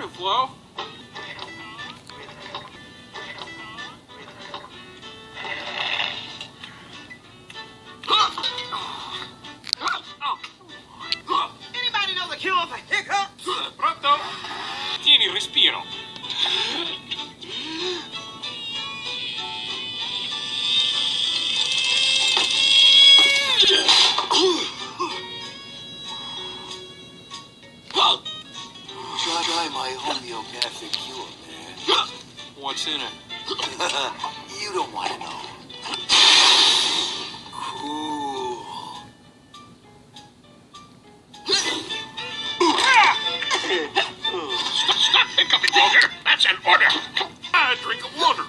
morning, Flo. Anybody know the cure for hiccups? Pronto? Tieni respiro. Try my homeopathic cure, man. What's in it? You don't want to know. Cool. Stop hiccuping, Roger. That's an order. A drink of water.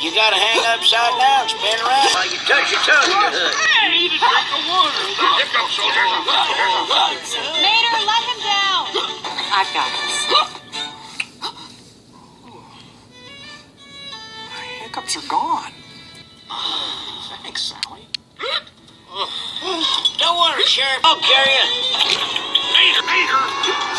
You gotta hang upside down, spin around. While you touch your tongue, you hood. Hey, eat a drink of water. Hiccup, soldier. Mater, let him down. I've got this. Hiccups are gone. Thanks, Sally. Don't worry, Sheriff. I'll carry you. Mater!